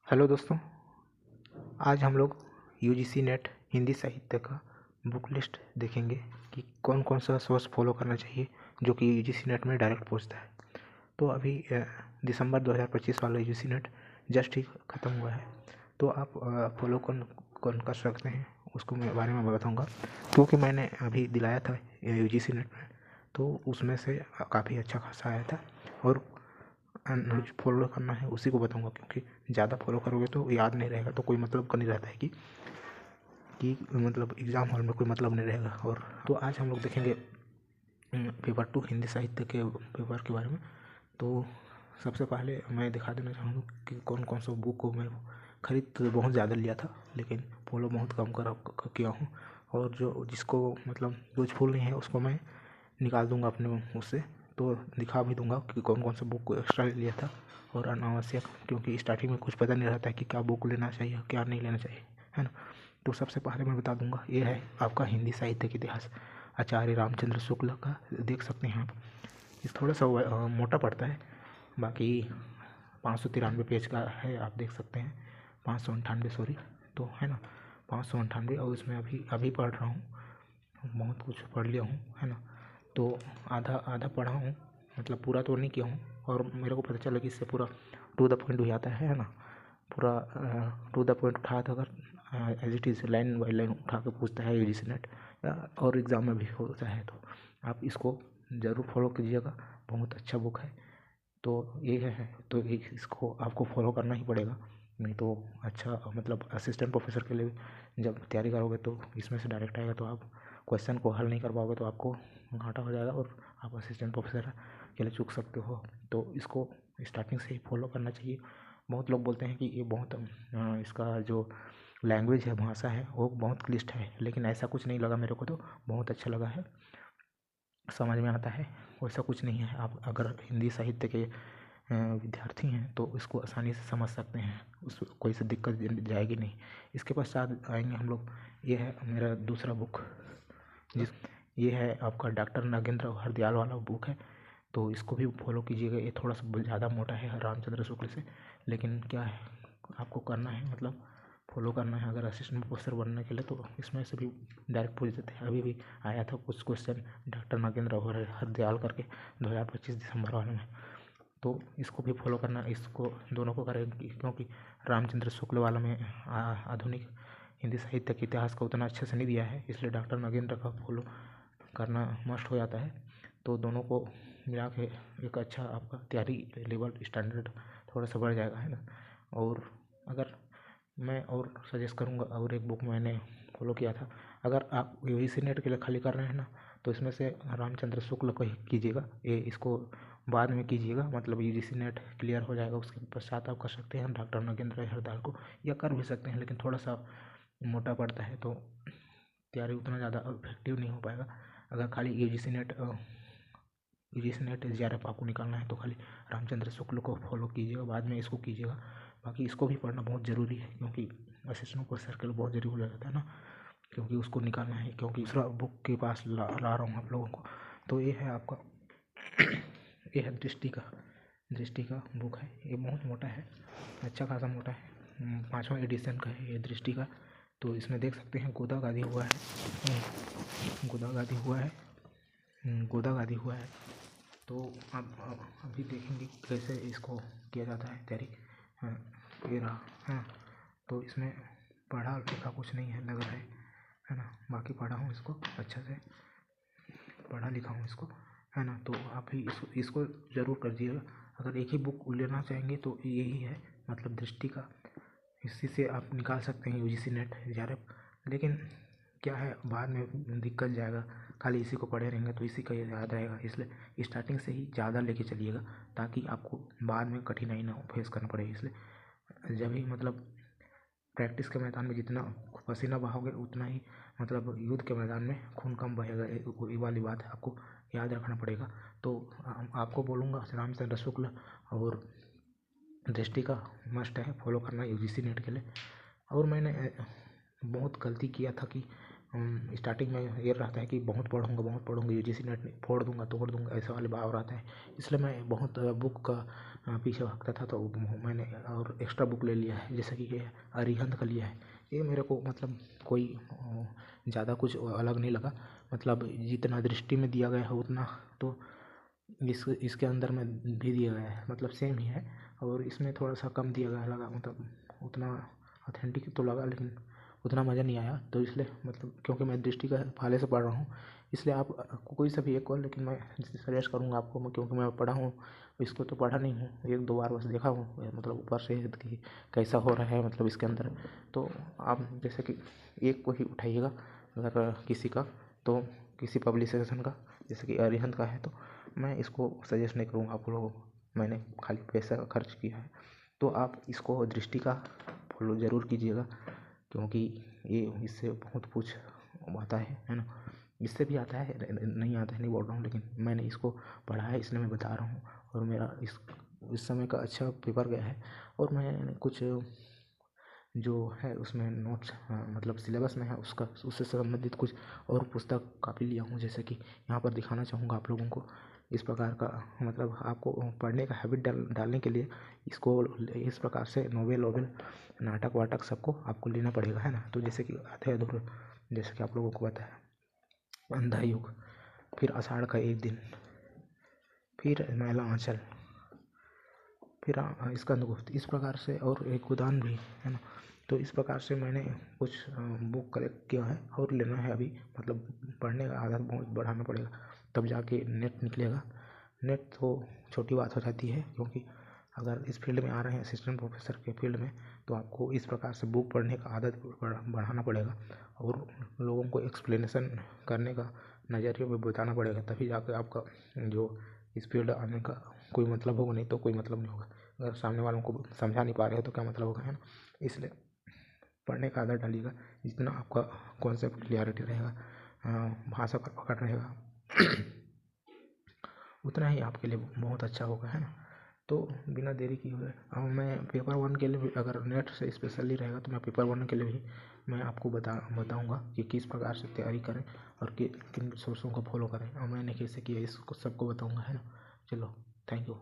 Hello दोस्तों, आज हम लोग यूजीसी नेट हिंदी साहित्य का बुक लिस्ट देखेंगे कि कौन कौन सा सोर्स फॉलो करना चाहिए जो कि यूजीसी नेट में डायरेक्ट पहुंचता है। तो अभी दिसंबर 2025 वाला यूजीसी नेट जस्ट ही ख़त्म हुआ है, तो आप फॉलो कौन कौन कर सकते हैं उसको मैं बारे में बताऊंगा, क्योंकि मैंने अभी दिलाया था यूजीसी नेट में, तो उसमें से काफ़ी अच्छा खासा आया था और फॉलो करना है उसी को बताऊंगा, क्योंकि ज़्यादा फॉलो करोगे तो याद नहीं रहेगा, तो कोई मतलब का नहीं रहता है कि मतलब एग्ज़ाम हॉल में कोई मतलब नहीं रहेगा। और तो आज हम लोग देखेंगे पेपर 2 हिंदी साहित्य के पेपर के बारे में। तो सबसे पहले मैं दिखा देना चाहूँगा कि कौन कौन सा बुक को मैं खरीद तो बहुत ज़्यादा लिया था, लेकिन फॉलो बहुत कम किया हूँ। और जो जिसको मतलब यूजफुल नहीं है उसको मैं निकाल दूंगा अपने उससे, तो दिखा भी दूंगा कि कौन कौन सा बुक को एक्स्ट्रा लिया था और अनावश्यक, क्योंकि स्टार्टिंग में कुछ पता नहीं रहता है कि क्या बुक लेना चाहिए क्या नहीं लेना चाहिए, है ना। तो सबसे पहले मैं बता दूंगा, ये है आपका हिंदी साहित्य का इतिहास, आचार्य रामचंद्र शुक्ल का। देख सकते हैं आप, इस थोड़ा सा मोटा पड़ता है, बाकी 593 पेज का है, आप देख सकते हैं। 598 सॉरी, तो है ना 598, और इसमें अभी अभी पढ़ रहा हूँ, बहुत कुछ पढ़ लिया हूँ, है ना। तो आधा आधा पढ़ा हूँ, मतलब पूरा तो नहीं किया हूँ, और मेरे को पता चला कि इससे पूरा टू द पॉइंट हो जाता है ना। पूरा टू द पॉइंट उठा था, अगर as it is line by line उठा के पूछता है यूजीसी नेट, और एग्ज़ाम में भी होता है, तो आप इसको ज़रूर फॉलो कीजिएगा, बहुत अच्छा बुक है। तो ये है, तो इसको आपको फॉलो करना ही पड़ेगा, नहीं तो अच्छा मतलब असिस्टेंट प्रोफेसर के लिए जब तैयारी करोगे तो इसमें से डायरेक्ट आएगा, तो आप क्वेश्चन को हल नहीं कर पाओगे तो आपको घाटा हो जाएगा और आप असिस्टेंट प्रोफेसर के लिए चूक सकते हो। तो इसको स्टार्टिंग से ही फॉलो करना चाहिए। बहुत लोग बोलते हैं कि ये बहुत इसका जो लैंग्वेज है, भाषा है, वो बहुत क्लिष्ट है, लेकिन ऐसा कुछ नहीं लगा मेरे को, तो बहुत अच्छा लगा है, समझ में आता है। वैसा कुछ नहीं है, आप अगर हिंदी साहित्य के विद्यार्थी हैं तो इसको आसानी से समझ सकते हैं, उस कोई सी दिक्कत जाएगी नहीं। इसके पश्चात आएंगे हम लोग, ये है मेरा दूसरा बुक, जिस ये है आपका डॉक्टर नागेंद्र हरदयाल वाला बुक है, तो इसको भी फॉलो कीजिएगा। ये थोड़ा सा ज़्यादा मोटा है रामचंद्र शुक्ल से, लेकिन क्या है, आपको करना है मतलब फॉलो करना है अगर असिस्टेंट प्रोफेसर बनने के लिए, तो इसमें से भी डायरेक्ट पूछ देते हैं। अभी भी आया था कुछ क्वेश्चन डॉक्टर नागेंद्र हरदयाल करके 2025 दिसंबर वाले में, तो इसको भी फॉलो करना, इसको दोनों को करेंगे, क्योंकि रामचंद्र शुक्ल वाला में आधुनिक हिंदी साहित्य के इतिहास को उतना अच्छे से नहीं दिया है, इसलिए डॉक्टर नागेंद्र का फॉलो करना मस्ट हो जाता है। तो दोनों को मिला के एक अच्छा आपका तैयारी लेवल स्टैंडर्ड थोड़ा सा बढ़ जाएगा, है ना। और अगर मैं और सजेस्ट करूँगा, और एक बुक मैंने फॉलो किया था, अगर आप यूजीसी नेट के लिए खाली कर रहे हैं ना, तो इसमें से रामचंद्र शुक्ल को ही कीजिएगा, ये इसको बाद में कीजिएगा, मतलब यूजीसी नेट क्लियर हो जाएगा, उसके पश्चात आप कर सकते हैं डॉक्टर नागेंद्र हरदयाल को, या कर भी सकते हैं, लेकिन थोड़ा सा मोटा पड़ता है, तो तैयारी उतना ज़्यादा इफेक्टिव नहीं हो पाएगा। अगर खाली यूजीसी नेट जेआरएफ आपको निकालना है तो खाली रामचंद्र शुक्ल को फॉलो कीजिएगा, बाद में इसको कीजिएगा। बाकी इसको भी पढ़ना बहुत ज़रूरी है, क्योंकि असिस्टेंट प्रोफेसर के लिए बहुत ज़रूरी हो जाता है ना, क्योंकि उसको निकालना है, क्योंकि दूसरा बुक के पास ला रहा हूँ आप लोगों को। तो ये है आपका ये है दृष्टि का बुक है, ये बहुत मोटा है, अच्छा खासा मोटा है, 5वां एडिशन का है ये दृष्टि का। तो इसमें देख सकते हैं गोदा गादी हुआ है, गोदा गादी हुआ है, गोदा गादी हुआ है। तो अब अभी देखेंगे कैसे इसको किया जाता है तैयारी। हाँ, ये रहा। हाँ, तो इसमें पढ़ा लिखा कुछ नहीं है लग रहा है ना, बाकी पढ़ा हूँ इसको अच्छे से, पढ़ा लिखा हूँ इसको, है ना। तो आप ही इसको ज़रूर करिएगा। अगर एक ही बुक लेना चाहेंगे तो यही है, मतलब दृष्टि का, इसी से आप निकाल सकते हैं यूजीसी नेट जेआरएफ। लेकिन क्या है, बाद में दिक्कत जाएगा, खाली इसी को पढ़े रहेंगे तो इसी का याद रहेगा, इसलिए स्टार्टिंग से ही ज़्यादा लेके चलिएगा, ताकि आपको बाद में कठिनाई ना फेस करना पड़े। इसलिए जब ही मतलब प्रैक्टिस के मैदान में जितना पसीना बहाओगे उतना ही मतलब युद्ध के मैदान में खून कम बहेगा, ये वाली बात आपको याद रखना पड़ेगा। तो आपको बोलूँगा रामचंद्र शुक्ल और दृष्टि का मस्ट है फॉलो करना यूजीसी नेट के लिए। और मैंने बहुत गलती किया था कि स्टार्टिंग में ये रहता है कि बहुत पढ़ूंगा यूजीसी नेट फोड़ दूंगा तोड़ दूंगा, ऐसा वाले भाव रहता है, इसलिए मैं बहुत बुक का पीछे भागता था, तो मैंने और एक्स्ट्रा बुक ले लिया है, जैसे कि ये अरिहंत का लिया है। ये मेरे को मतलब कोई ज़्यादा कुछ अलग नहीं लगा, मतलब जितना दृष्टि में दिया गया है उतना तो इसके अंदर में भी दिया गया है, मतलब सेम ही है। और इसमें थोड़ा सा कम दिया गया लगा, मतलब उतना ऑथेंटिक तो लगा लेकिन उतना मज़ा नहीं आया। तो इसलिए मतलब क्योंकि मैं दृष्टि का पहले से पढ़ रहा हूँ, इसलिए आप कोई सा भी एक और, लेकिन मैं सजेस्ट करूँगा आपको, मैं क्योंकि मैं पढ़ा हूँ, इसको तो पढ़ा नहीं हूँ, एक दो बार बस देखा हूँ, मतलब ऊपर से कि कैसा हो रहा है मतलब इसके अंदर। तो आप जैसे कि एक को ही उठाइएगा अगर किसी का, तो किसी पब्लिकेशन का, जैसे कि अरिहंत का है, तो मैं इसको सजेस्ट नहीं करूँगा आप लोगों को, मैंने खाली पैसा खर्च किया है। तो आप इसको दृष्टि का फॉलो ज़रूर कीजिएगा, क्योंकि ये इससे बहुत कुछ आता है ना। इससे भी आता है, नहीं आता है नहीं बोल रहा हूँ, लेकिन मैंने इसको पढ़ा है इसलिए मैं बता रहा हूँ। और मेरा इस समय का अच्छा पेपर गया है। और मैं कुछ जो है उसमें नोट्स, मतलब सिलेबस में है उसका, उससे संबंधित कुछ और पुस्तक काफ़ी लिया हूँ, जैसे कि यहाँ पर दिखाना चाहूँगा आप लोगों को। इस प्रकार का मतलब आपको पढ़ने का हैबिट डालने के लिए इसको इस प्रकार से नोवेल वोवेल, नाटक वाटक सबको आपको लेना पड़ेगा, है ना। तो जैसे कि आधे अधूरे, जैसे कि आप लोगों को पता है अंधा युग, फिर आषाढ़ का एक दिन, फिर मैला आंचल, फिर स्कंदगुप्त, इस प्रकार से, और एक गोदान भी, है ना। तो इस प्रकार से मैंने कुछ बुक कलेक्ट किया है और लेना है अभी, मतलब पढ़ने का आदत बहुत बढ़ाना पड़ेगा, तब जाके नेट निकलेगा। नेट तो छोटी बात हो जाती है, क्योंकि अगर इस फील्ड में आ रहे हैं असिस्टेंट प्रोफेसर के फील्ड में, तो आपको इस प्रकार से बुक पढ़ने का आदत बढ़ाना पड़ेगा, और लोगों को एक्सप्लेनेशन करने का नज़रिया भी बताना पड़ेगा, तभी जाकर आपका जो इस फील्ड आने का कोई मतलब होगा, नहीं तो कोई मतलब नहीं होगा। अगर सामने वालों को समझा नहीं पा रहे हो तो क्या मतलब होगा, है ना। इसलिए पढ़ने का आदत डालिएगा, जितना आपका कॉन्सेप्ट क्लियरिटी रहेगा, भाषा पर पकड़ रहेगा उतना ही आपके लिए बहुत अच्छा होगा, है ना। तो बिना देरी किए हुए अब मैं पेपर 1 के लिए भी, अगर नेट से स्पेशली रहेगा तो मैं पेपर 1 के लिए भी मैं आपको बताऊंगा कि किस प्रकार से तैयारी करें और किन सोर्सों को फॉलो करें और मैंने कैसे किया, इसको सबको बताऊंगा, है ना। चलो, थैंक यू।